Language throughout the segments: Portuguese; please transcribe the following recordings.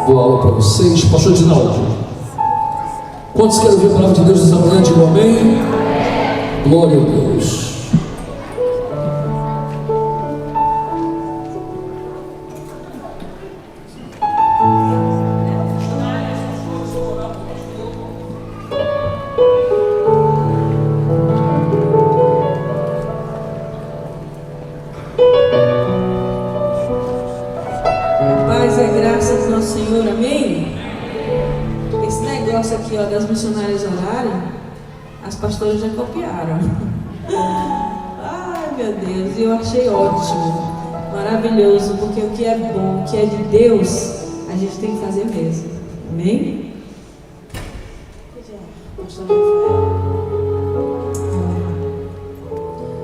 Vou aula para vocês. Pastor Dinaldo, quantos querem ouvir a palavra de Deus nessa manhã? Digam amém. Glória a Deus. Das missionárias orarem, as pastoras já copiaram. Ai meu Deus, eu achei ótimo, maravilhoso, porque o que é bom, o que é de Deus, a gente tem que fazer mesmo. Amém?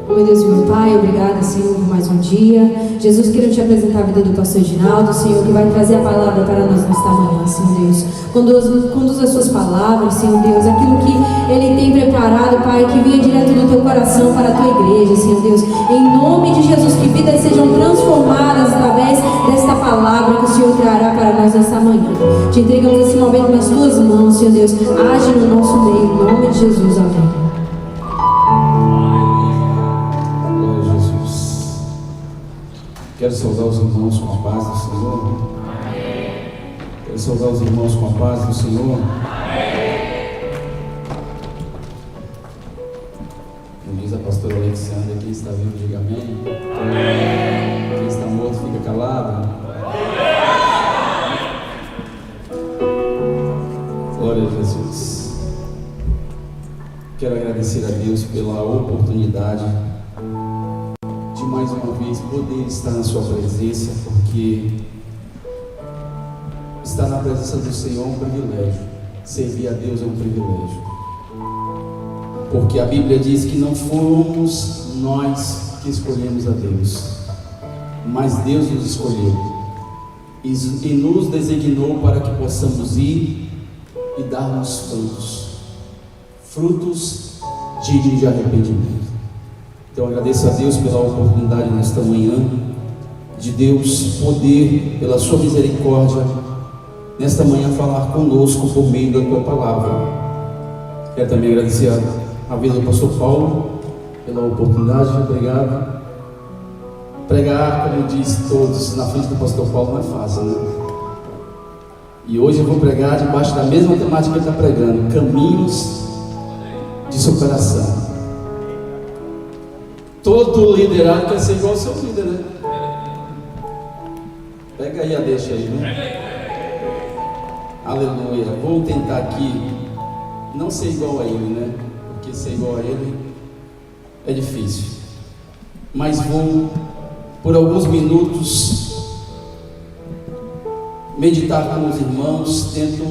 Meu Deus e meu Pai, obrigada, Senhor, por mais um dia. Jesus, quero te apresentar a vida do pastor Ginaldo, Senhor, que vai trazer a palavra para nós nesta manhã, Senhor Deus. Conduz as suas palavras, Senhor Deus, aquilo que Ele tem preparado, Pai, que venha direto do teu coração para a tua igreja, Senhor Deus. Em nome de Jesus, que vidas sejam transformadas através desta palavra que o Senhor trará para nós nesta manhã. Te entregamos esse momento nas tuas mãos, Senhor Deus. Age no nosso meio, em nome de Jesus, amém. Quero saudar os irmãos com a paz do Senhor. Amém. Quero saudar os irmãos com a paz do Senhor. Amém. Como diz a pastora Alexandra, quem está vivo, diga amém. Amém. Quem está morto, fica calado. Glória a Jesus. Quero agradecer a Deus pela oportunidade mais uma vez poder estar na sua presença, porque estar na presença do Senhor é um privilégio, servir a Deus é um privilégio, porque a Bíblia diz que não fomos nós que escolhemos a Deus, mas Deus nos escolheu e nos designou para que possamos ir e darmos frutos dignos de arrependimento. Então agradeço a Deus pela oportunidade nesta manhã, de Deus poder, pela sua misericórdia, nesta manhã falar conosco por meio da tua palavra. Quero também agradecer a vida do pastor Paulo pela oportunidade. Obrigado. Pregar, como diz todos, na frente do pastor Paulo não é fácil, né? E hoje eu vou pregar debaixo da mesma temática que ele está pregando: caminhos de superação. Todo liderado quer ser igual ao seu líder, né? Pega aí a deixa aí, né? Aleluia. Vou tentar aqui não ser igual a ele, né? Porque ser igual a ele é difícil. Mas vou, por alguns minutos, meditar com os irmãos dentro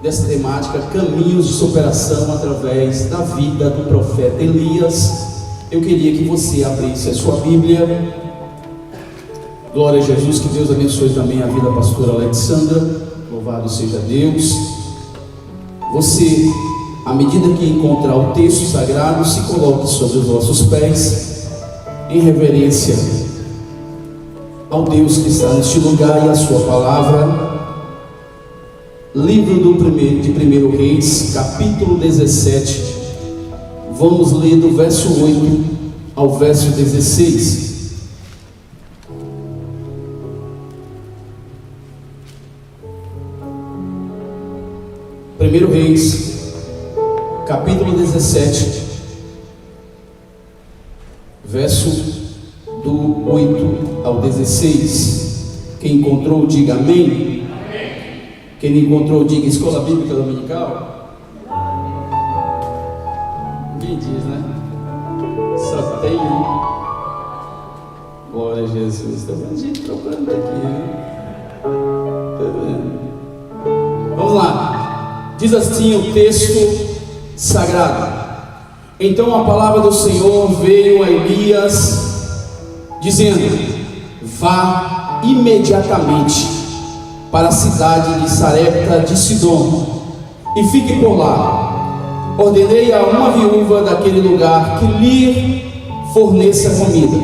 dessa temática: caminhos de superação através da vida do profeta Elias. Eu queria que você abrisse a sua Bíblia. Glória a Jesus, que Deus abençoe também a vida da pastora Alexandra. Louvado seja Deus. Você, à medida que encontrar o texto sagrado, se coloque sobre os vossos pés, em reverência ao Deus que está neste lugar e a sua palavra. Livro de 1 Reis, capítulo 17. Vamos ler do verso 8 ao verso 16. Primeiro Reis, capítulo 17, verso do 8 ao 16. Quem encontrou, diga amém. Quem não encontrou, diga Escola Bíblica Dominical. Ninguém diz, né? Só tem um. Glória a Jesus. Está vendo gente procurando aqui, né? Está vendo? Vamos lá. Diz assim o texto sagrado: então a palavra do Senhor veio a Elias, dizendo: vá imediatamente para a cidade de Sarepta de Sidom e fique por lá. Ordenei a uma viúva daquele lugar que lhe forneça comida.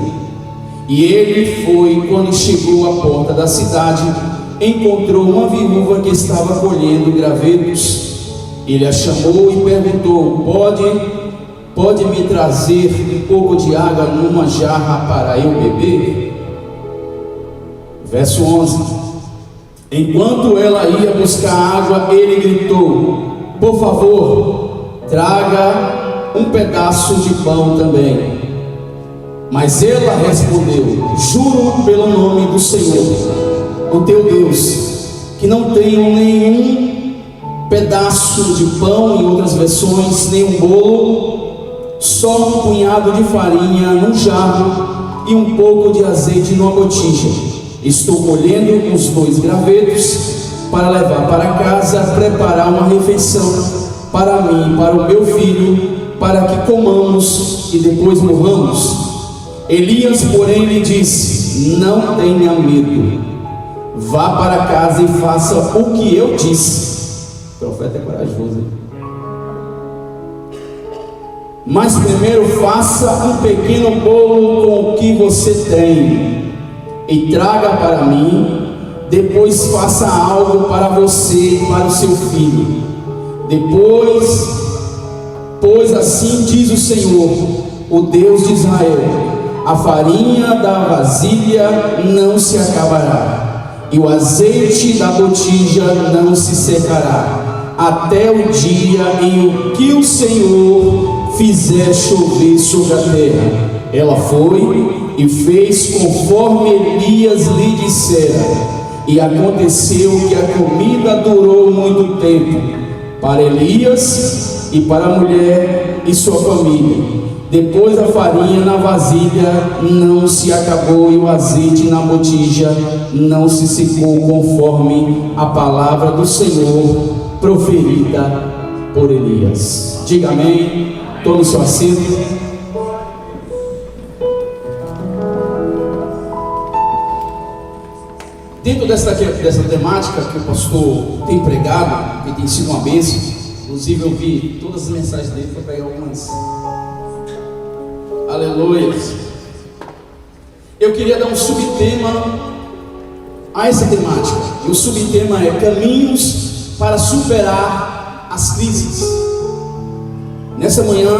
E ele foi. Quando chegou à porta da cidade, encontrou uma viúva que estava colhendo gravetos. Ele a chamou e perguntou: pode me trazer um pouco de água numa jarra para eu beber? Verso 11. Enquanto ela ia buscar água, ele gritou: por favor, traga um pedaço de pão também. Mas ela respondeu: juro pelo nome do Senhor, o teu Deus, que não tenho nenhum pedaço de pão, em outras versões, nem um bolo, só um punhado de farinha num jarro e um pouco de azeite numa botija. Estou colhendo uns 2 gravetos para levar para casa, preparar uma refeição para mim e para o meu filho, para que comamos e depois morramos. Elias, porém, lhe disse: não tenha medo, vá para casa e faça o que eu disse. O profeta é corajoso, hein? Mas primeiro faça um pequeno bolo com o que você tem e traga para mim. Depois faça algo para você e para o seu filho. Depois, pois assim diz o Senhor, o Deus de Israel: a farinha da vasilha não se acabará, e o azeite da botija não se secará, até o dia em que o Senhor fizer chover sobre a terra. Ela foi e fez conforme Elias lhe dissera, e aconteceu que a comida durou muito tempo para Elias e para a mulher e sua família. Depois a farinha na vasilha não se acabou e o azeite na botija não se secou, conforme a palavra do Senhor proferida por Elias. Diga amém. Tome seu assento. Dentro dessa temática que o pastor tem pregado, que tem sido uma bênção, inclusive eu vi todas as mensagens dele para pegar algumas. Aleluia. Eu queria dar um subtema a essa temática, e o subtema é caminhos para superar as crises. Nessa manhã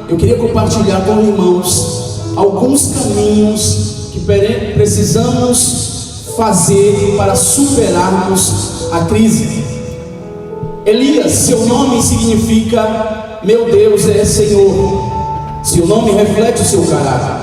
eu queria compartilhar com os irmãos alguns caminhos que precisamos fazer para superarmos a crise. Elias, seu nome significa meu Deus é Senhor. Seu nome reflete o seu caráter.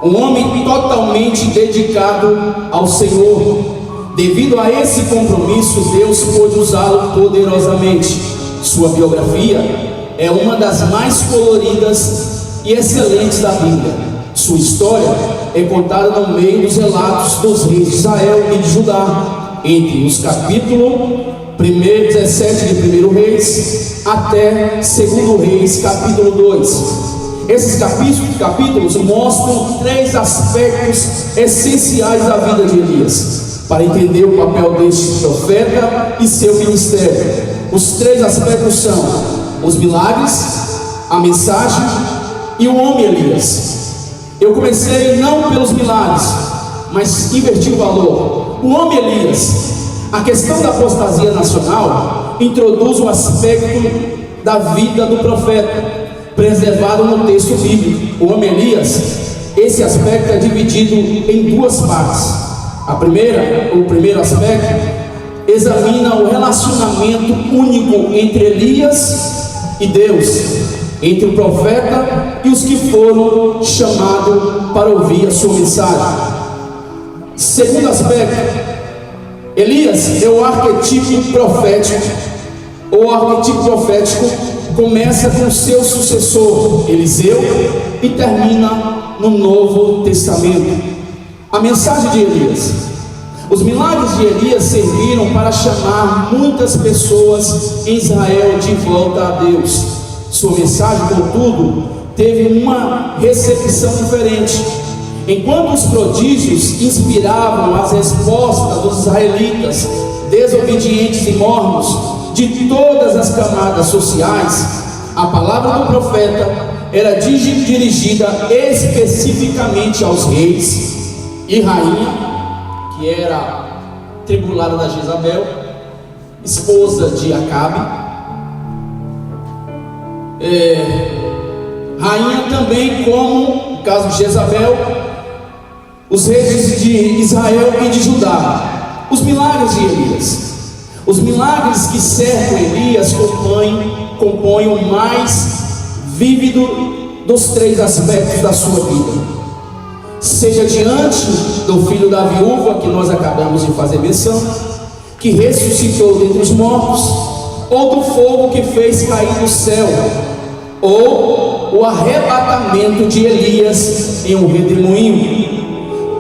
Um homem totalmente dedicado ao Senhor. Devido a esse compromisso, Deus pôde usá-lo poderosamente. Sua biografia é uma das mais coloridas e excelentes da Bíblia. Sua história é contada no meio dos relatos dos reis de Israel e de Judá, entre os capítulos 17 de 1 Reis até 2 Reis, capítulo 2. Esses capítulos mostram 3 aspectos essenciais da vida de Elias, para entender o papel deste profeta e seu ministério. Os 3 aspectos são os milagres, a mensagem e o homem Elias. Eu comecei não pelos milagres, mas inverti o valor. O homem Elias. A questão da apostasia nacional introduz o aspecto da vida do profeta, preservado no texto bíblico. O homem Elias, esse aspecto é dividido em 2 partes. O primeiro aspecto examina o relacionamento único entre Elias e Deus, entre o profeta e os que foram chamados para ouvir a sua mensagem. Segundo aspecto, Elias é o arquetipo profético. O arquetipo profético começa com seu sucessor, Eliseu, e termina no Novo Testamento. A mensagem de Elias. Os milagres de Elias serviram para chamar muitas pessoas em Israel de volta a Deus. Sua mensagem, contudo, teve uma recepção diferente. Enquanto os prodígios inspiravam as respostas dos israelitas desobedientes e mornos de todas as camadas sociais, a palavra do profeta era dirigida especificamente aos reis e rainha, que era tribulada da Jezabel, esposa de Acabe, rainha também, como no caso de Jezabel, os reis de Israel e de Judá. Os milagres de Elias, os milagres que cercam Elias compõem o mais vívido dos três aspectos da sua vida, seja diante do filho da viúva, que nós acabamos de fazer menção, que ressuscitou dentre os mortos, ou do fogo que fez cair do céu, ou o arrebatamento de Elias em um redemoinho.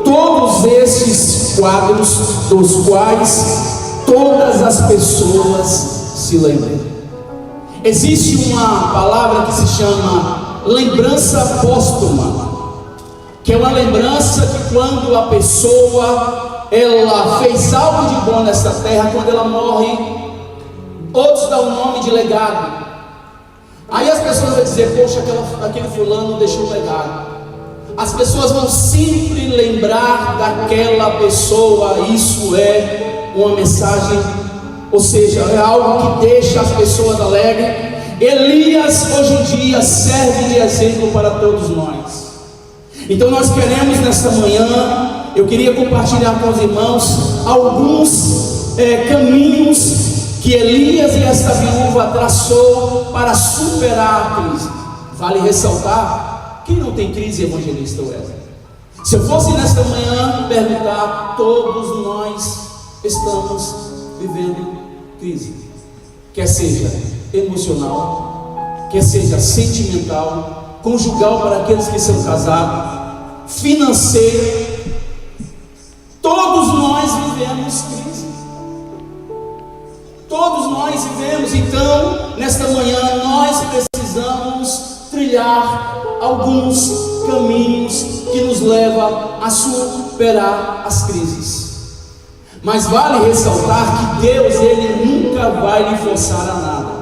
Todos estes quadros, dos quais todas as pessoas se lembram. Existe uma palavra que se chama lembrança póstuma, que é uma lembrança que quando a pessoa ela fez algo de bom nesta terra, quando ela morre, outros dão o nome de legado. Aí as pessoas vão dizer: poxa, aquele fulano deixou um legado. As pessoas vão sempre lembrar daquela pessoa. Isso é uma mensagem, ou seja, é algo que deixa as pessoas alegres. Elias hoje em dia serve de exemplo para todos nós. Então nós queremos nesta manhã, eu queria compartilhar com os irmãos alguns caminhos que Elias e esta viúva traçou para superar a crise. Vale ressaltar, quem não tem crise, evangelista Wesley? Se eu fosse nesta manhã perguntar, todos nós estamos vivendo crise, quer seja emocional, quer seja sentimental, conjugal para aqueles que são casados, financeira. Todos nós vivemos crise, todos nós vivemos. Então nesta manhã nós precisamos trilhar alguns caminhos que nos levam a superar as crises. Mas vale ressaltar que Deus, Ele nunca vai lhe forçar a nada.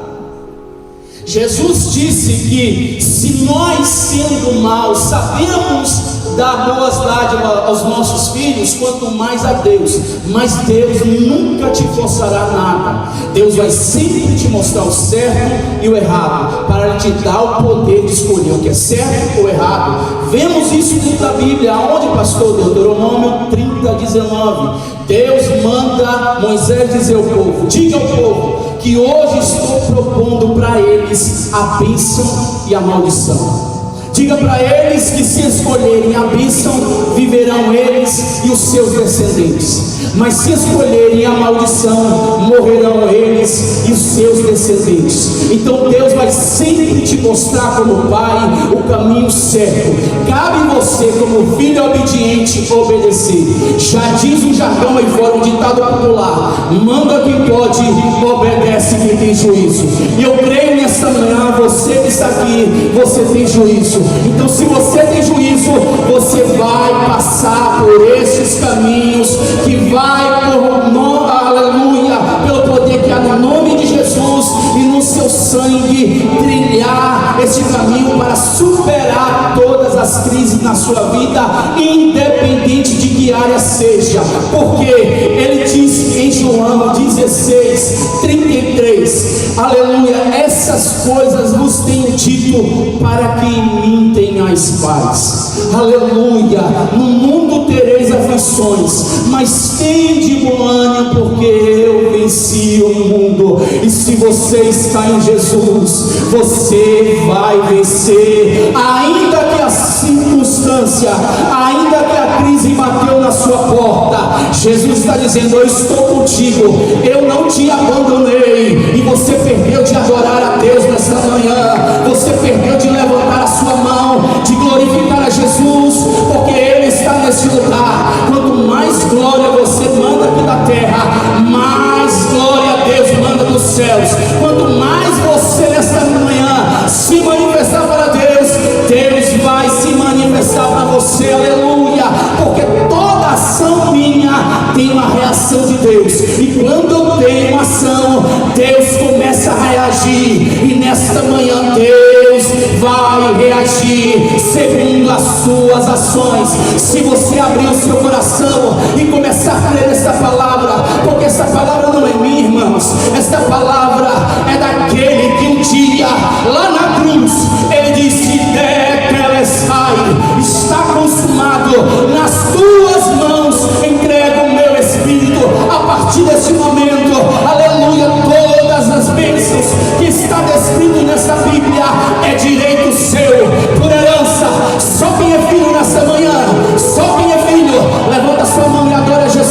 Jesus disse que se nós, sendo maus, sabemos dar boas dádivas aos nossos filhos, quanto mais a Deus, mas Deus nunca te forçará nada. Deus vai sempre te mostrar o certo e o errado, para te dar o poder de escolher o que é certo ou errado. Vemos isso dentro da Bíblia, onde, pastor? Deuteronômio 30:19. Deus manda Moisés dizer ao povo: diga ao povo que hoje estou propondo para eles a bênção e a maldição. Diga para eles que se escolherem a bênção, viverão eles e os seus descendentes. Mas se escolherem a maldição, morrerão eles e os seus descendentes. Então Deus vai sempre te mostrar como pai o caminho certo. Cabe você, como filho obediente, obedecer. Já diz o jargão aí fora, um ditado popular: manda quem pode, obedece quem tem juízo. E eu creio nesta manhã, você que está aqui, você tem juízo. Então se você tem juízo, você vai passar por esses caminhos, que vai aleluia, pelo poder que há no nome de Jesus e no seu sangue, trilhar esse caminho para superar todas as crises na sua vida, independente de que área seja. Porque ele diz em João 16:33, aleluia: essas coisas vos tenho dito para que em mim tenhais paz. Aleluia. No mundo tereis aflições, mas tende bom ânimo, porque eu venci o mundo. E se você está em Jesus, você vai vencer. Ainda que a circunstância, ainda que a crise bateu na sua porta, Jesus está dizendo: eu estou contigo, eu não te abandonei. E você perdeu de adorar a Deus nesta manhã, você perdeu de levantar a sua mão, de glorificar a Jesus, porque Ele está nesse lugar. Quanto mais glória você manda aqui da terra, mais glória a Deus manda dos céus. Quanto mais você nesta manhã se manifestar para Deus, Deus vai se manifestar para você, aleluia. Porque toda ação minha tem uma reação de Deus, e quando eu tenho uma ação, Deus começa a reagir. E nesta manhã Deus vai reagir segundo as suas ações. Se você abrir o seu coração e começar a crer nesta palavra, porque essa palavra não é minha, irmãos. Esta palavra é daquele que um dia, lá na cruz, ele disse: Tetelestai, está consumado, nas tuas mãos entrego o meu espírito. A partir desse momento, aleluia, todas as bênçãos que está descrito nessa Bíblia é direito seu, por herança. Só quem é filho nessa manhã, só quem é filho, levanta sua mão e adora Jesus.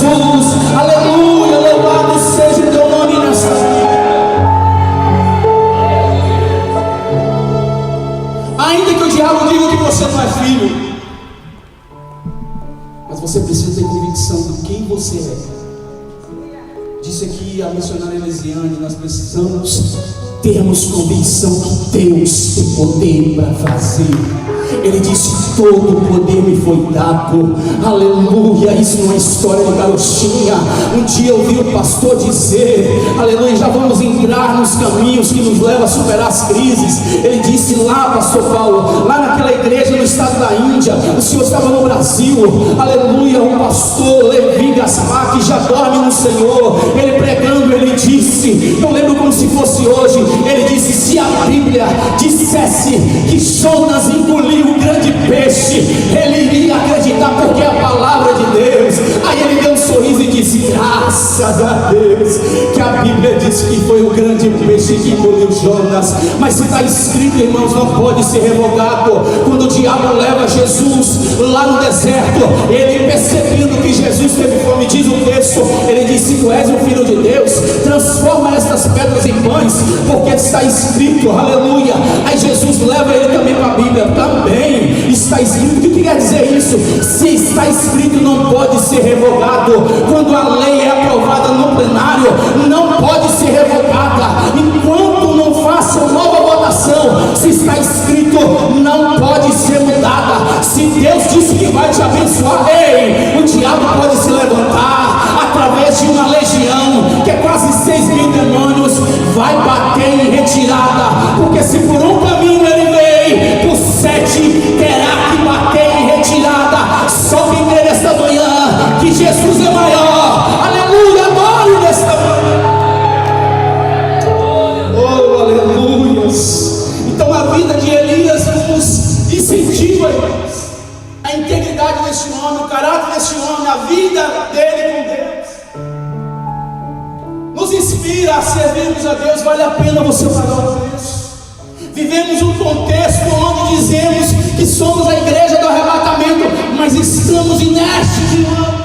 Aleluia, louvado seja o teu nome nessa manhã. Ainda que o diabo diga que você não é filho, mas você precisa ter convicção de quem você é. Disse aqui a missionária Elisiane: nós precisamos termos convicção que Deus tem poder para fazer. Ele disse: todo o poder me foi dado. Aleluia. Isso não é história de carochinha. Um dia eu ouvi o pastor dizer, aleluia, já vamos entrar nos caminhos que nos levam a superar as crises. Ele disse lá, pastor Paulo, lá naquela igreja no estado da Índia, o senhor estava no Brasil, aleluia, um pastor Levi Gaspar, que já dorme no Senhor, ele pregando, ele disse, eu lembro como se fosse hoje, ele disse: se a Bíblia dissesse que Jonas engoliu o grande peixe, ele iria acreditar, porque é a palavra de Deus. Aí ele deu um sorriso e disse: graças a Deus que a Bíblia diz que foi o grande peixe que engoliu Jonas. Mas se está escrito, irmãos, não pode ser revogado. Quando o diabo leva Jesus lá no deserto, ele percebendo que Jesus teve fome, diz o texto, ele disse: tu és o Filho de Deus, transforma estas pedras em pães, porque está escrito, aleluia. Aí Jesus leva ele também para a Bíblia, também está escrito. O que quer dizer isso? Se está escrito, não pode ser revogado. Quando a lei é aprovada no plenário, não pode ser revogada enquanto não façam nova votação. Se está escrito, não pode ser mudada. Se Deus disse que vai te abençoar, ei, o diabo pode se levantar através de uma legião, que é quase 6.000 demônios, vai bater em retirada, porque se por um caminho ele veio, por 7 terá que bater em retirada. Só quem crê nesta manhã que Jesus é maior, aleluia, adore nesta manhã. Oh, aleluias. Então a vida de Elias nos incentiva, irmãos, a integridade deste homem, o caráter deste homem, a vida dele com Deus nos inspira a servirmos a Deus. Vale a pena você pagar o preço. Vivemos um contexto onde dizemos que somos a igreja do arrebatamento, mas estamos inertes, irmãos.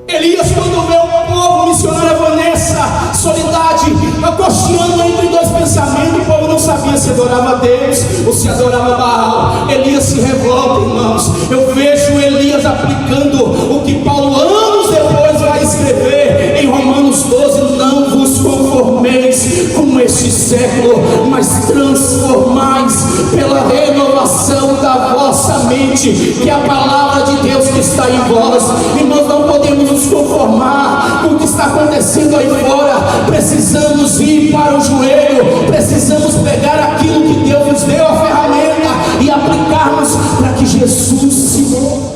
Elias, quando vê o povo, missionária Vanessa, Solidade, acocheando entre dois pensamentos, o povo não sabia se adorava a Deus ou se adorava Baal. Elias se revolta, irmãos. Eu vejo Elias aplicando o que Paulo anos depois vai escrever em Romanos 12: não vos conformeis com este século, mas transformais pela renovação da vossa mente, que é a palavra de Deus que está em vós. Irmãos, não podemos nos conformar com o que está acontecendo aí fora. Precisamos ir para o joelho, precisamos pegar aquilo que Deus nos deu, a ferramenta, e aplicarmos para que Jesus se mova.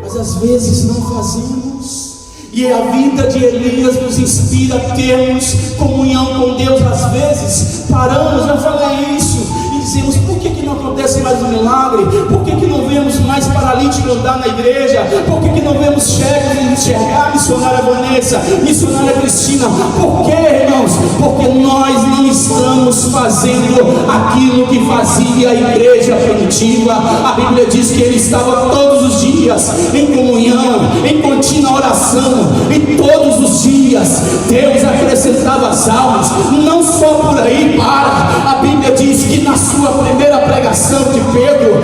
Mas às vezes não fazemos, e a vida de Elias nos inspira a termos comunhão com Deus. Às vezes paramos, já falei isso, e dizemos: por que não acontece mais um milagre? Por que não vemos mais paralítico andar na igreja? Por que não vemos cegos enxergar? Missionária Vanessa, missionária Cristina, por que, irmãos? Porque nós não estamos fazendo aquilo que fazia a igreja primitiva. A Bíblia diz que ele estava todos os dias em comunhão, em contínua oração, e todos os dias Deus acrescentava as almas. Não só por aí para. A Bíblia diz que na sua primeira pregação de Pedro,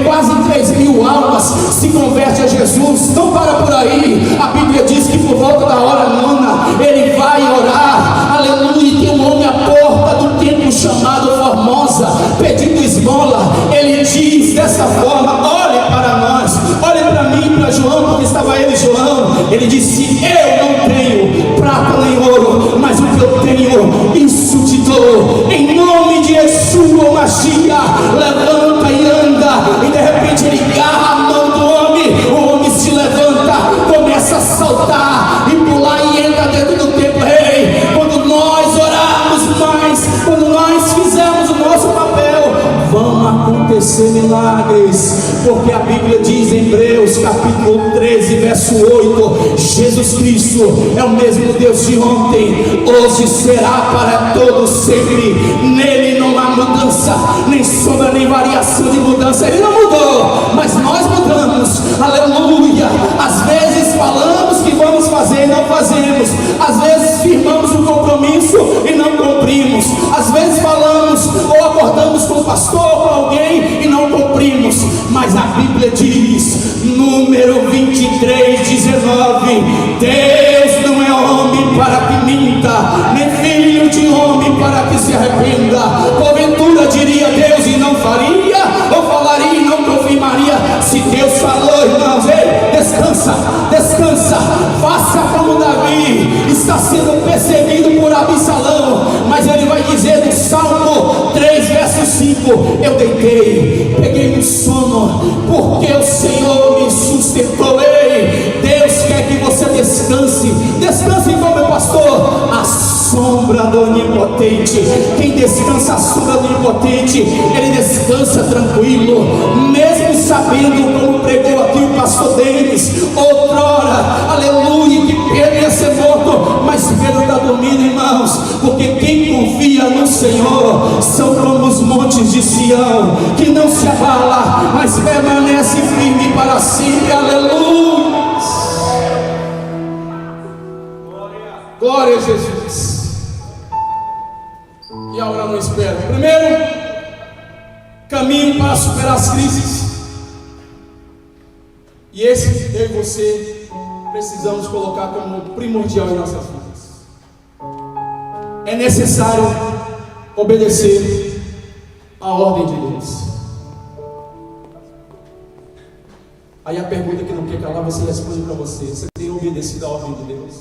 quase 3.000 almas se converte a Jesus. Não para por aí. A Bíblia diz que por volta da hora 9 ele vai orar, aleluia, e tem um homem à porta do templo chamado Formosa pedindo esmola. Ele diz dessa forma: olhe para nós, olhe para mim, para João, porque estava ele, João. Ele disse: eu não tenho prata nem ouro, mas o que eu tenho, isso te dou. Em nome de Yeshua Mashiach, levanta e anda. E de repente ele agarra a mão do homem, o homem se levanta, acontecer milagres, porque a Bíblia diz em Hebreus capítulo 13, verso 8: Jesus Cristo é o mesmo Deus de ontem, hoje será para todos sempre. Nele não há mudança, nem sombra, nem variação de mudança. Ele não mudou, mas nós mudamos. Aleluia. Às vezes falamos que vamos fazer e não fazemos. Às vezes firmamos um compromisso e não cumprimos. Às vezes falamos ou acordamos com o pastor ou com alguém e não cumprimos. Mas a Bíblia diz, número 23, 19: Deus não é homem para que minta, nem filho de homem para que se arrependa. Porventura diria Deus e não faria, ou falaria e não confirmaria? Se Deus falou, irmãos, ei, descansa, descansa. Faça como Davi, está sendo perseguido por Absalão, mas ele vai dizer no Salmo 3, verso 5: eu deitei, peguei no sono, porque o Senhor me sustentou. Ei, Deus quer que você descanse. Descanse como, meu pastor? A sombra do Onipotente. Quem descansa à sombra do Onipotente, ele descansa tranquilo, mesmo sabendo, como pregou aqui o pastor Denis outrora, aleluia, que Pedro ia ser morto, mas Pedro está dormindo, irmãos, porque quem confia no Senhor são como os montes de Sião, que não se abala, mas permanece firme para sempre. Aleluia. Glória a Jesus. E a hora não espera. Primeiro, caminho para superar as crises. E esse eu e você precisamos colocar como primordial em nossas vidas. É necessário obedecer a ordem de Deus. Aí a pergunta que não quer calar, você responde para você: você tem obedecido a ordem de Deus?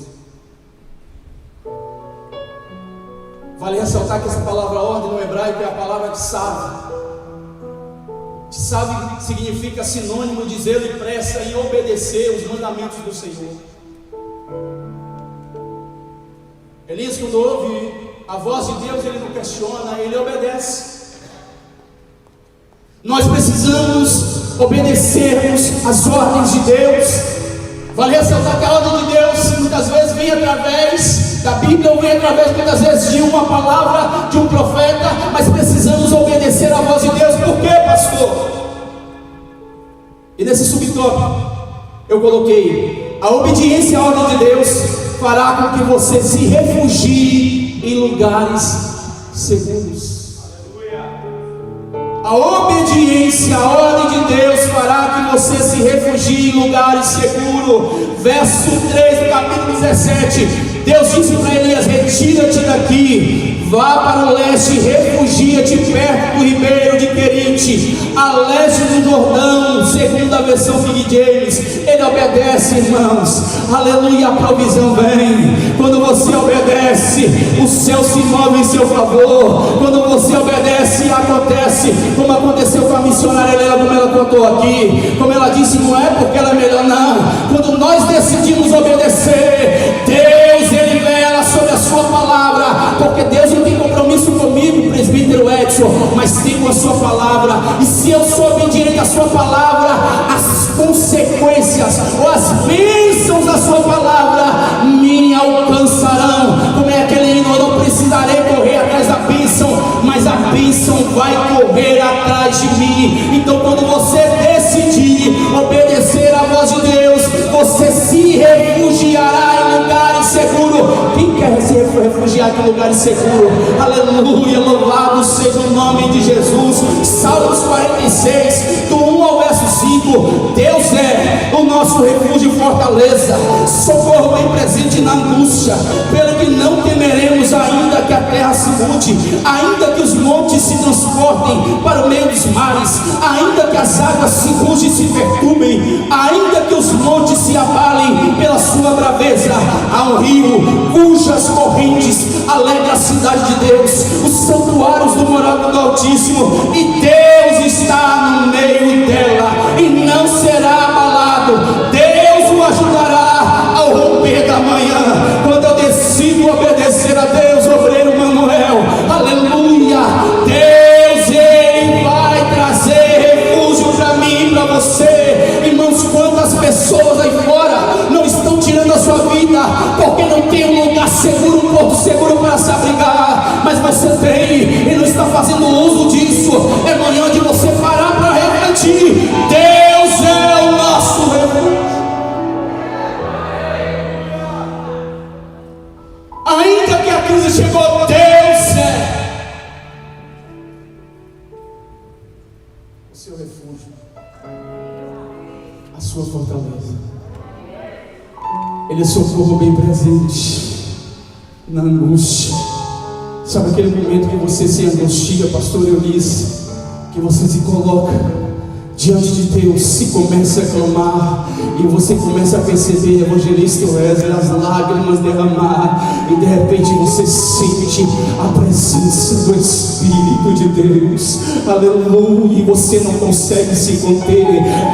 Vale ressaltar que essa palavra ordem no hebraico é a palavra tsav. Tsav significa sinônimo de zelo e pressa em obedecer os mandamentos do Senhor. Elias, quando ouve a voz de Deus, ele não questiona, ele obedece. Nós precisamos obedecermos as ordens de Deus. Vale ressaltar que a ordem de Deus muitas vezes vem através da Bíblia, ou vem através muitas vezes de uma palavra, de um profeta, mas precisamos obedecer a voz de Deus. Por quê, pastor? E nesse subtópico eu coloquei: a obediência à ordem de Deus fará com que você se refugie em lugares seguros. A obediência à ordem de Deus fará que você se refugie em lugares seguros. Verso 3 do capítulo 17: Deus disse para Elias: retira-te daqui, vá para o leste, refugia-te perto do ribeiro de Querite, a leste do Jordão, segundo a versão King James. Ele obedece, irmãos, aleluia, a provisão vem. Quando você obedece, o céu se move em seu favor. Quando você obedece, acontece, como aconteceu com a missionária Helena, como ela contou aqui, como ela disse, não é porque ela é melhor, não. Quando nós decidimos obedecer, Deus, ele vela sobre a sua palavra, porque Deus não tem compromisso comigo, presbítero Edson, mas tem com a sua palavra. E se eu sou obediente à sua palavra, as consequências ou as bênçãos da sua palavra me alcançarão. Como é aquele hino: eu não precisarei correr atrás da bênção, mas a bênção vai correr atrás de mim. Então, quando você decidir obedecer à voz de Deus, você se refugiará em lugares seguros. Quem quer se refugiar em lugares seguros? Aleluia, louvado seja o nome de Jesus. Salmos 46, do 1 ao verso 5: Deus é o nosso refúgio e fortaleza, socorro bem presente na angústia. Pelo que não temeremos, ainda que a terra se mude, ainda que os montes se transportem para o meio dos mares, ainda que as águas se rugem e se perturbem, ainda que os montes se abalem pela sua braveza. Há um rio cujas correntes alegra a cidade de Deus, os santuários do morado do Altíssimo, e Deus está no meio dela e não será abalado. Deus o ajudará ao romper da manhã. Quando eu decido obedecer a Deus, obreiro Manuel, aleluia, Deus, ele vai trazer você tem e não está fazendo uso disso, é manhã de você parar para refletir. Deus é o nosso refúgio. Ainda que a crise chegou, Deus é o seu refúgio, a sua fortaleza. Ele é socorro bem presente na angústia. Sabe aquele momento que você se angustia, pastor Eunice, que você se coloca diante de Deus e começa a clamar, e você começa a perceber, evangelista Wesley, as lágrimas derramar, e de repente você sente a presença do Espírito de Deus, aleluia, e você não consegue se conter.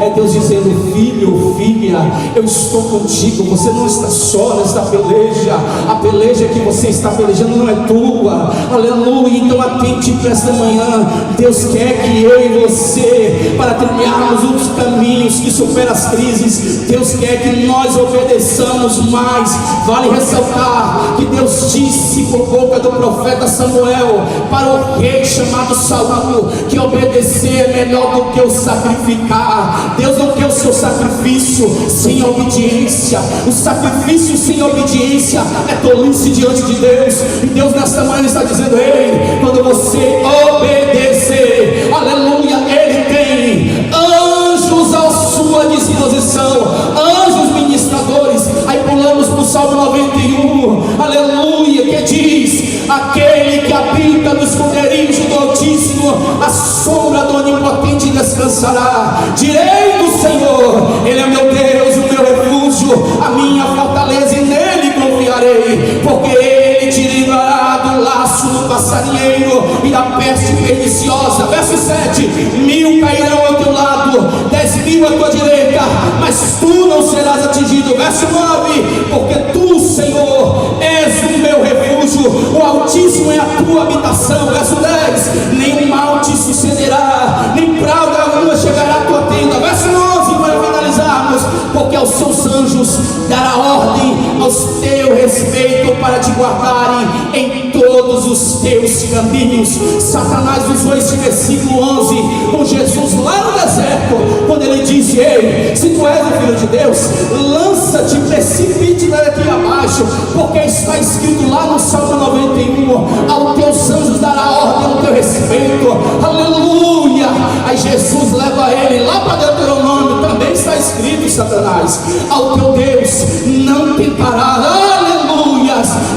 É Deus dizendo: filho, filha, eu estou contigo, você não está só nesta peleja, a peleja que você está pelejando não é tua, aleluia. Então atente para esta manhã. Deus quer que eu e você, para trilharmos os caminhos que superam as crises, Deus quer que nós obedeçamos mais. Vale ressaltar que Deus disse por boca do profeta Samuel para o rei chamado Saul que obedecer é melhor do que o sacrificar. Deus não quer o seu sacrifício sem obediência. O sacrifício sem obediência é tolice diante de Deus. E Deus nesta manhã está dizendo: ei, quando você obedecer, aleluia, Ele tem anjos à sua disposição, anjos ministradores. Aí pulamos para o Salmo 91, aleluia, que diz: aquele que habita no esconderijo do Altíssimo, a sombra do Onipotente descansará. Direi do Senhor: Ele é meu Deus, o meu refúgio, a minha fortaleza, e nele confiarei, porque Ele te livrará do laço do passarinheiro e da peste perniciosa. Verso 7: 1000 cairão ao teu lado, 10.000 à tua direita, mas tu não serás atingido. Verso 9: porque tu, Senhor, és o meu refúgio, o Altíssimo é a tua habitação. Verso 10: nenhum mal te sucederá, nem praga alguma chegará à tua tenda. Verso 11, para finalizarmos: porque aos seus anjos dará ordem aos teu respeito para te guardarem em todos os teus caminhos. Satanás usou esse versículo 11 com Jesus lá no deserto, quando ele disse: ei, se tu és o Filho de Deus, lança-te, precipite daqui abaixo, porque está escrito lá no Salmo 91: aos teus anjos dará ordem ao teu respeito. Aleluia. Aí Jesus leva ele lá para Deuteronômio, também está escrito: Satanás, ao teu Deus não tentará. Aleluia.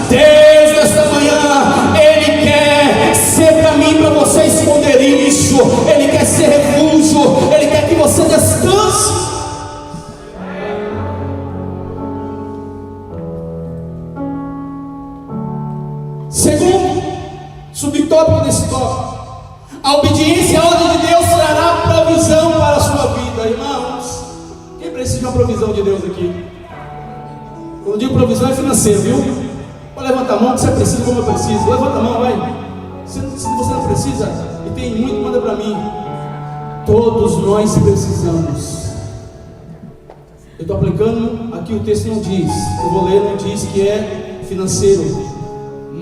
Deus nesta manhã, Ele quer ser para mim, para você, esconderijo, Ele quer ser refúgio, Ele quer que você descanse. Segundo subtópico desse tópico: a obediência à ordem de Deus trará provisão para a sua vida. Irmãos, quem precisa de uma provisão de Deus aqui? Quando digo provisão, é financeira, viu? Pode levantar a mão que você precisa, como eu preciso. Levanta a mão, vai. Se você não precisa e tem muito, manda para mim. Todos nós precisamos. Eu estou aplicando aqui, o texto não diz, eu vou ler, não diz que é financeiro,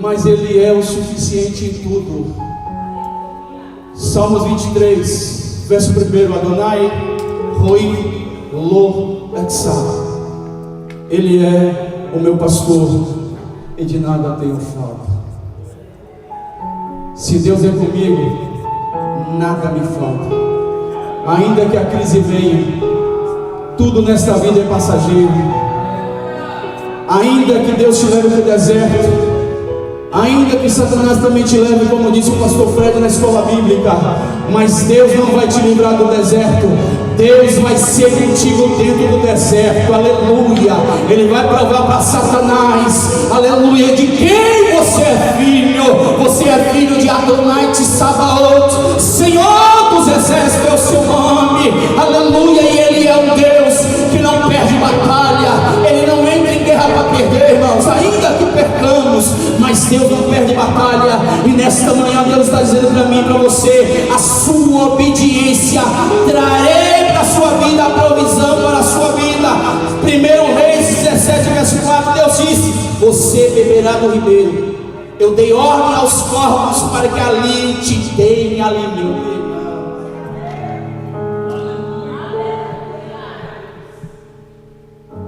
mas Ele é o suficiente em tudo. Salmos 23, verso 1: Adonai Roi Lo Etzah. Ele é o meu pastor e de nada tenho falta. Se Deus é comigo, nada me falta. Ainda que a crise venha, tudo nesta vida é passageiro. Ainda que Deus te leve para o deserto, ainda que Satanás também te leve, como disse o pastor Fred na escola bíblica, mas Deus não vai te livrar do deserto. Deus vai ser contigo dentro do deserto, aleluia. Ele vai provar para Satanás, aleluia, de quem você é filho. Você é filho de Adonai Sabaoth, Senhor dos exércitos é o seu nome, aleluia. E Ele é um Deus que não perde batalha, Ele não entra em guerra para perder, irmãos, ainda que percamos, mas Deus não perde batalha. E nesta manhã Deus está dizendo para mim e para você: a sua obediência trarei para a sua vida a provisão para a sua vida. 1 Reis 17, verso 4, Deus disse: você beberá do ribeiro Eu dei ordem aos corvos para que ali te deem alimento.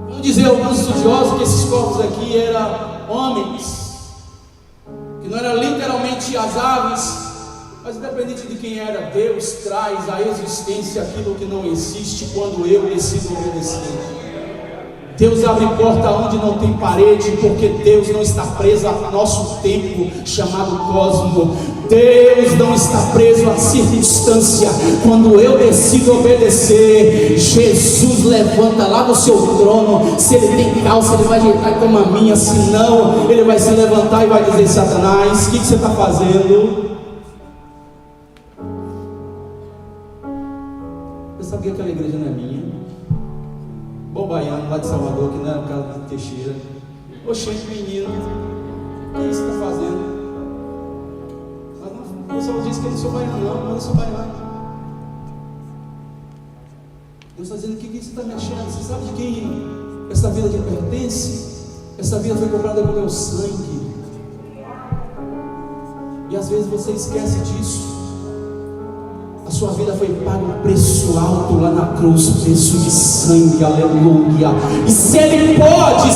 Vamos dizer alguns estudiosos que esses corvos aqui eram homens, que não eram literalmente as aves, mas independente de quem era, Deus traz à existência aquilo que não existe quando eu decido obedecer. Deus abre porta onde não tem parede, porque Deus não está preso ao nosso tempo chamado cosmo. Deus não está preso à circunstância. Quando eu decido obedecer, Jesus levanta lá no seu trono. Se ele tem calça, ele vai ajeitar como a minha. Se não, ele vai se levantar e vai dizer: Satanás, o que você está fazendo? Eu sabia que aquela igreja não é minha. Bobaiano lá de Salvador, que não era o cara de Teixeira. Oxente, menino, o que você está fazendo? Mas o pessoal diz que eu não sou baiano, não, mas eu sou baiano. Deus está dizendo: o que você está me achando? Você sabe de quem essa vida te pertence? Essa vida foi comprada com meu sangue. E às vezes você esquece disso. A sua vida foi paga um preço alto lá na cruz, preço de sangue, aleluia. E se Ele pode,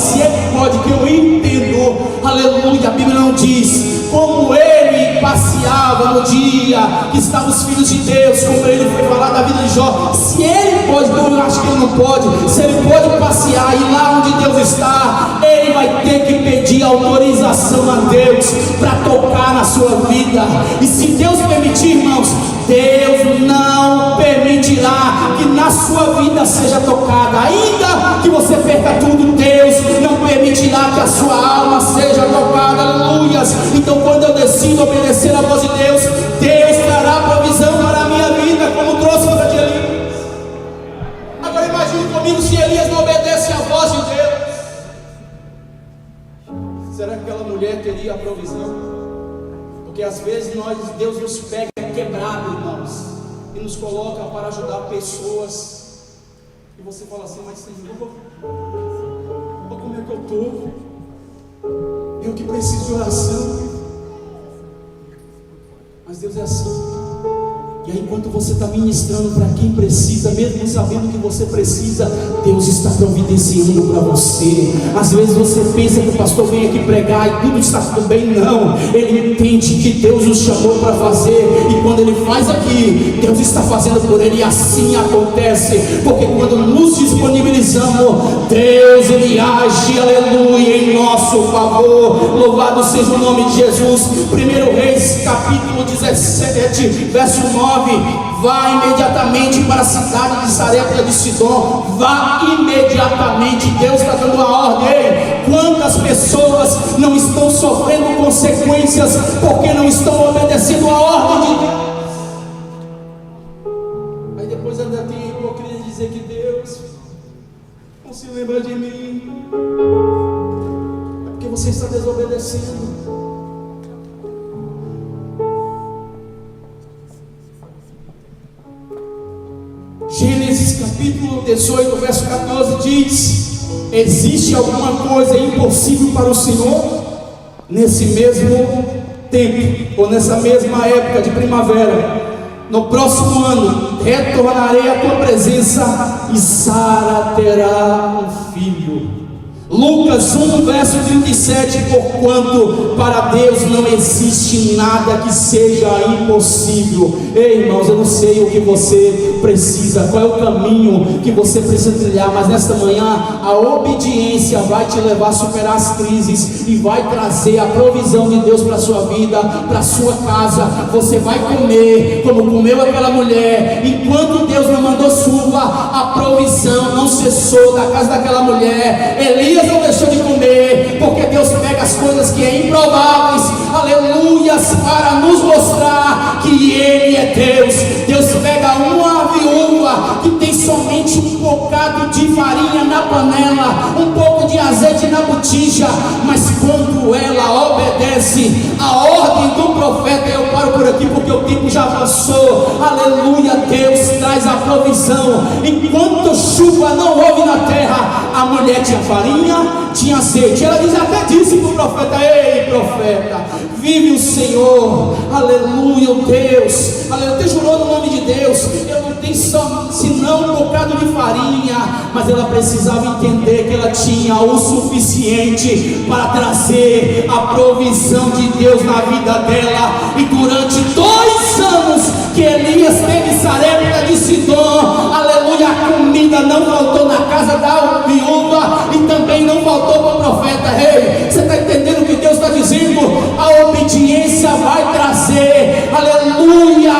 que eu entendo, aleluia. A Bíblia não diz como Ele passeava no dia que estavam os filhos de Deus, como Ele foi falar da vida de Jó. Se Ele pode, eu acho que Ele não pode. Se Ele pode passear e lá onde Deus está, Ele vai ter que pedir autorização a Deus para tocar na sua vida. E se Deus permitir, irmãos, Deus não permitirá que na sua vida seja tocada. Ainda que você perca tudo, Deus não permitirá que a sua alma seja tocada, aleluias. Então quando eu decido obedecer a voz de Deus, Deus trará provisão para a minha vida, como trouxe para de Elias. Agora imagine comigo se Elias não obedece a voz de Deus. Será que aquela mulher teria a provisão? Porque às vezes Deus nos pega quebrado, irmãos, e nos coloca para ajudar pessoas. E você fala assim: mas Senhor, olha como é que eu estou. Eu que preciso de oração. Mas Deus é assim. E aí, enquanto você está ministrando para quem precisa, mesmo sabendo que você precisa, Deus está providenciando para você. Às vezes você pensa que o pastor vem aqui pregar e tudo está tudo bem. Não, ele entende que Deus nos chamou para fazer, e quando ele faz aqui, Deus está fazendo por ele, e assim acontece, porque quando nos disponibilizamos, Deus ele age, aleluia, em nosso favor. Louvado seja o nome de Jesus. 1 Reis capítulo 17, verso 9. Vá imediatamente para a cidade de Sarepta de Sidom. Vá imediatamente. Deus está dando uma ordem. Quantas pessoas não estão sofrendo consequências porque não estão obedecendo a ordem de Deus? Aí depois ainda tem a hipocrisia de dizer que Deus não se lembra de mim. É porque você está desobedecendo. Gênesis capítulo 18, verso 14 diz: existe alguma coisa impossível para o Senhor? Nesse mesmo tempo, ou nessa mesma época de primavera, no próximo ano, retornarei à tua presença e Sara terá um filho. Lucas 1, verso 37, porquanto para Deus não existe nada que seja impossível. Ei, irmãos, eu não sei o que você precisa, qual é o caminho que você precisa trilhar, mas nesta manhã a obediência vai te levar a superar as crises e vai trazer a provisão de Deus para a sua vida, para a sua casa. Você vai comer como comeu aquela mulher. Enquanto Deus não mandou chuva, a provisão não cessou da casa daquela mulher. Elias não deixou de comer, porque Deus pega as coisas que é improváveis, aleluias, para nos mostrar que Ele é Deus. Deus pega uma viúva que tem somente um bocado de farinha na panela, um pouco de azeite na botija, mas quando ela obedece a ordem do profeta, eu paro por aqui porque o tempo já passou, aleluia, Deus traz a provisão. Enquanto chuva não houve na terra, a mulher tinha farinha, tinha azeite. Ela até disse para o profeta: ei profeta, vive o Senhor, aleluia, Deus, aleluia. Até jurou no nome de Deus: eu não tenho só senão um bocado de farinha. Mas ela precisava entender que ela tinha o suficiente para trazer a provisão de Deus na vida dela. E durante 2 anos que Elias teve Sarepta de Sidom, aleluia, a comida não faltou na casa da viúva e também não faltou para o profeta. Ei, você está entendendo o que Deus está dizendo? A obediência vai trazer, aleluia,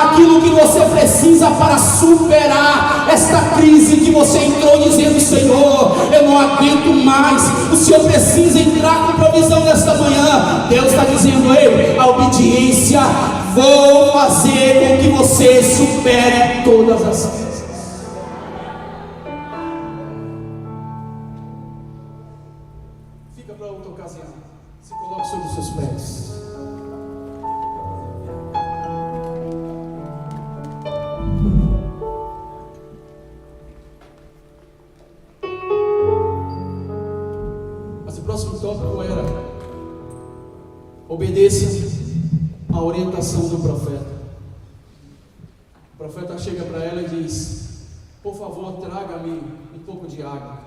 aquilo que você precisa para superar esta crise que você entrou, dizendo: Senhor, eu não aguento mais. O Senhor precisa entrar com provisão nesta manhã. Deus está dizendo: ei, a obediência, vou fazer com que você supere todas as coisas. Fica para outra ocasião. Se coloque sobre os seus pés. Mas o próximo tópico era: obedeça a orientação do profeta. O profeta chega para ela e diz: por favor, traga-me um pouco de água.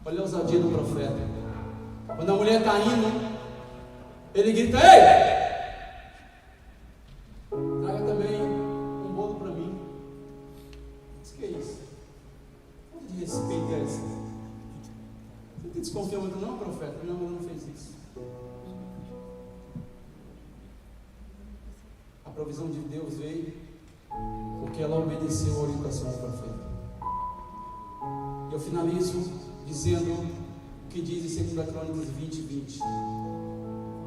Olha a ousadia do profeta. Quando a mulher está indo, ele grita: ei, traga também um bolo para mim. O que é isso? Falta de respeito é esse? Você tem desconfiamento não, profeta? Não, ele não fez isso. A provisão de Deus veio porque ela obedeceu a orientação do profeta. Eu finalizo dizendo o que diz em 2 Crônicas 20:20: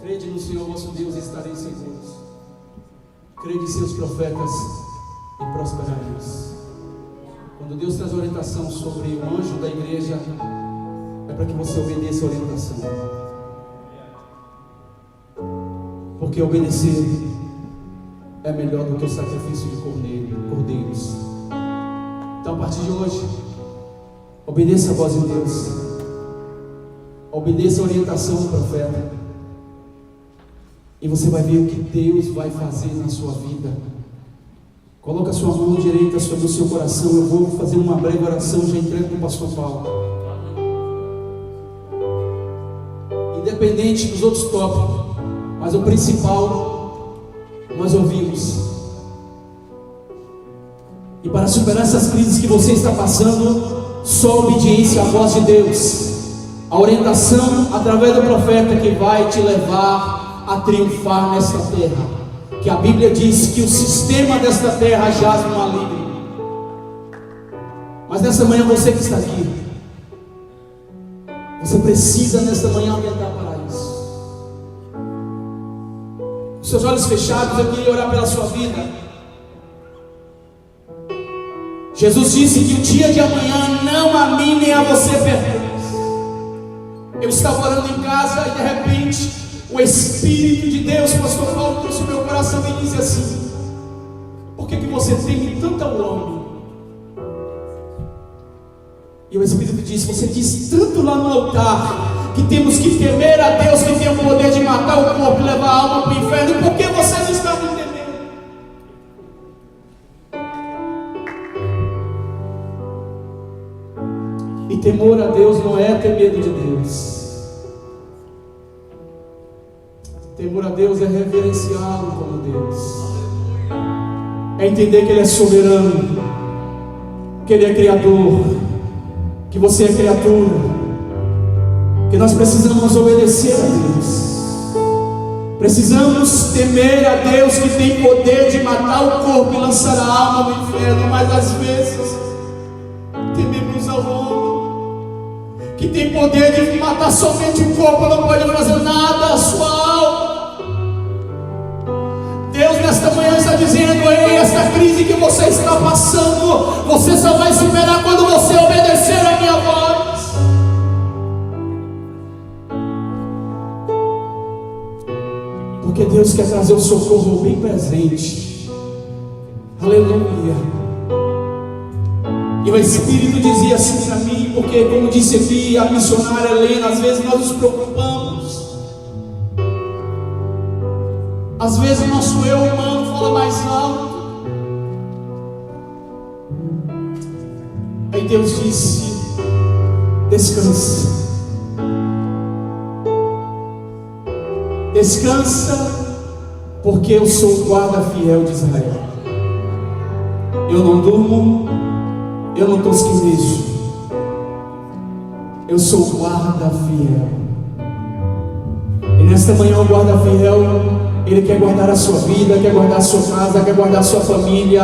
crede no Senhor vosso Deus e estareis seguros, crede em seus profetas e prosperareis. Quando Deus traz orientação sobre o anjo da igreja, é para que você obedeça a orientação, porque obedecer é melhor do que o sacrifício de cordeiros. Então, a partir de hoje, obedeça a voz de Deus, obedeça a orientação do profeta, e você vai ver o que Deus vai fazer na sua vida. Coloca a sua mão direita sobre o seu coração. Eu vou fazer uma breve oração, já entrego para o pastor Paulo. Independente dos outros tópicos, mas o principal nós ouvimos. E para superar essas crises que você está passando, só obediência à voz de Deus, a orientação através do profeta, que vai te levar a triunfar nesta terra. Que a Bíblia diz que o sistema desta terra jaz no maligno. Mas nessa manhã, você que está aqui, você precisa nesta manhã atentar para isso. Com seus olhos fechados, eu queria orar pela sua vida. Jesus disse que o dia de amanhã não a mim nem a você pertence. Eu estava orando em casa e de repente o Espírito de Deus, pastor Paulo, trouxe o meu coração e disse assim: por que você teme tanto ao homem? E o Espírito disse: você diz tanto lá no altar que temos que temer a Deus, que tem o poder de matar o corpo e levar a alma para o inferno. Por que você não está me entendendo? E temor a Deus não é ter medo de Deus. Temor a Deus é reverenciá-lo como Deus, é entender que Ele é soberano, que Ele é Criador, que você é criatura, que nós precisamos obedecer a Deus, precisamos temer a Deus, que tem poder de matar o corpo e lançar a alma no inferno. Mas às vezes tememos ao homem, que tem poder de matar somente o corpo, não pode fazer nada a sua alma. Deus nesta manhã está dizendo: ei, esta crise que você está passando, você só vai superar quando você obedecer a minha voz. Porque Deus quer trazer o socorro bem presente. Aleluia. o Espírito dizia assim para mim, porque como disse aqui a missionária Helena, às vezes nós nos preocupamos, às vezes o nosso eu humano fala mais alto. Aí Deus disse: descansa, descansa, porque eu sou o guarda fiel de Israel. Eu não durmo, eu não tosquenejo, eu sou o guarda fiel. E nesta manhã o guarda fiel, ele quer guardar a sua vida, quer guardar a sua casa, quer guardar a sua família.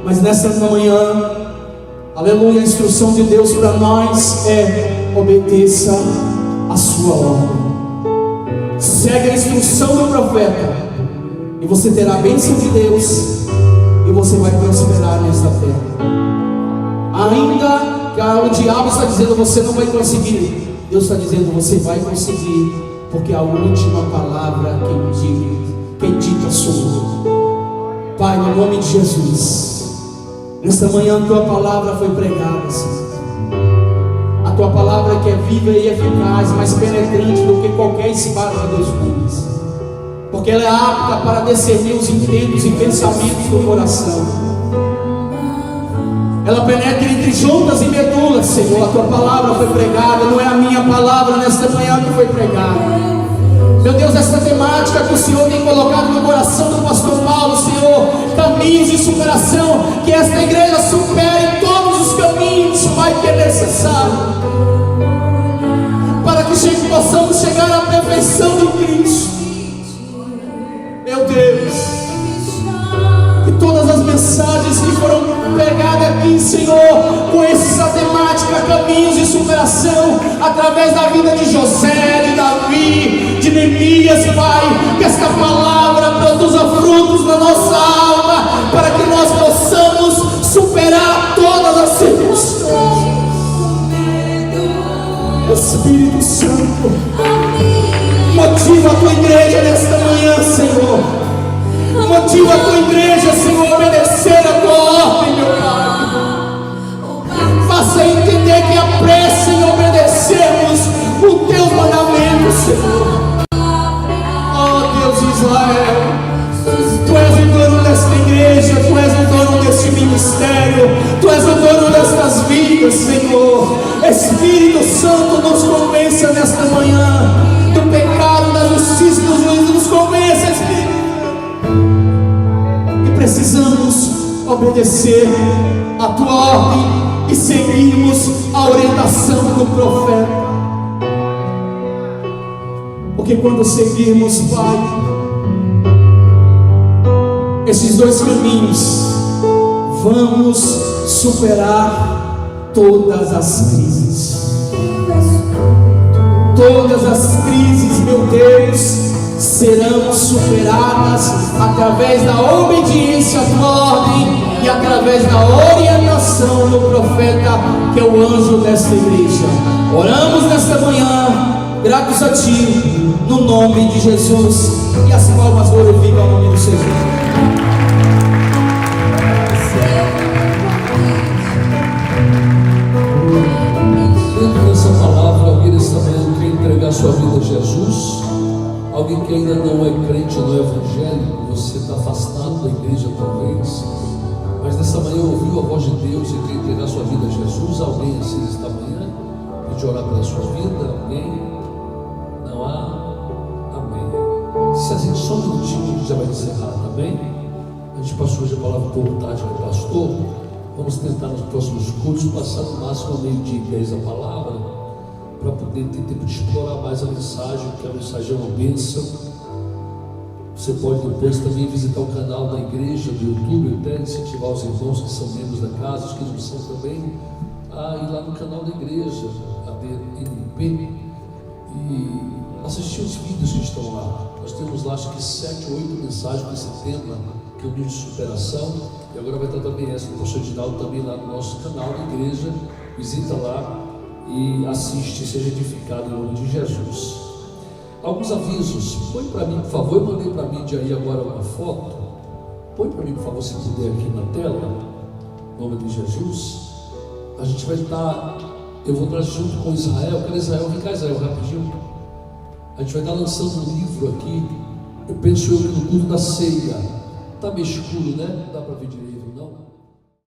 Mas nesta manhã, aleluia, a instrução de Deus para nós é: obedeça a sua ordem, segue a instrução do profeta, e você terá a bênção de Deus, e você vai prosperar nesta terra. Ainda que o diabo está dizendo você não vai conseguir, Deus está dizendo você vai conseguir, porque a última palavra quem dita sou eu. Pai, no nome de Jesus, nesta manhã a tua palavra foi pregada, Senhor. A tua palavra que é viva e eficaz, mais penetrante do que qualquer espada de 2 gumes, porque ela é apta para discernir os intentos e pensamentos do coração. Ela penetra entre juntas e medulas, Senhor. A tua palavra foi pregada, não é a minha palavra nesta manhã que foi pregada. Meu Deus, essa temática que o Senhor tem colocado no coração do pastor Paulo, Senhor, caminhos de superação, que esta igreja supere todos os caminhos, Pai, que é necessário, para que possamos chegar à perfeição de Cristo. Meu Deus, que todas as mensagens que foram pregadas aqui, Senhor, com essa temática, caminhos de superação, através da vida de José, de Davi, de Neemias, Pai, que esta palavra produza frutos na nossa alma, para que nós possamos superar todas as circunstâncias. Espírito Santo, motiva a tua igreja nesta manhã, Senhor. Motiva a tua igreja, Senhor, a obedecer a tua ordem, meu Pai. Faça entender que a pressa em obedecermos os teus mandamentos, Senhor. Oh Deus de Israel, tu és o dono desta igreja, tu és o dono deste ministério, tu és o dono destas vidas, Senhor. Espírito Santo, nos convença nesta manhã do pecado, da justiça e do juízo. Nos convença, Espírito, que precisamos obedecer a tua ordem e seguirmos a orientação do profeta. Porque quando seguirmos, Pai, esses 2 caminhos, vamos superar todas as crises. Todas as crises, meu Deus, serão superadas através da obediência à tua ordem e através da orientação do profeta, que é o anjo desta igreja. Oramos nesta manhã, gratos a ti, no nome de Jesus, e as palmas glorificam o nome do Senhor. Dentro dessa palavra, alguém nesta manhã quer entregar sua vida a Jesus. Alguém que ainda não é crente, não é evangélico, você está afastado da igreja talvez, mas nessa manhã ouviu a voz de Deus e quer entregar sua vida a Jesus. Alguém assim nesta manhã pede orar pela sua vida? Alguém? Não há? Amém. Se a gente só um minutinho, a gente já vai encerrar, tá bem? A gente passou hoje a palavra por tarde com o pastor. Vamos tentar nos próximos cultos passar no máximo a meio-dia e 10 a palavra, para poder ter tempo de explorar mais a mensagem, que a mensagem é uma bênção. Você pode depois também visitar o canal da igreja do YouTube, até incentivar os irmãos que são membros da casa, os que não são também, a ir lá no canal da igreja, a DNP, e assistir os vídeos que estão lá. Nós temos lá acho que 7 ou 8 mensagens com esse tema, que é o nível de superação, e agora vai estar também essa do pastor Edinaldo também lá no nosso canal da igreja. Visita lá e assiste, seja edificado em nome de Jesus. Alguns avisos. Põe para mim, por favor. Eu mandei para a mídia aí agora uma foto. Põe para mim, por favor, se puder, aqui na tela, em nome de Jesus. a gente vai estar, eu vou estar junto com Israel. Cadê Israel? Vem cá, Israel, rapidinho. A gente vai estar lançando um livro aqui. Eu penso que no culto da ceia. Está meio escuro, né? Não dá para ver direito, não?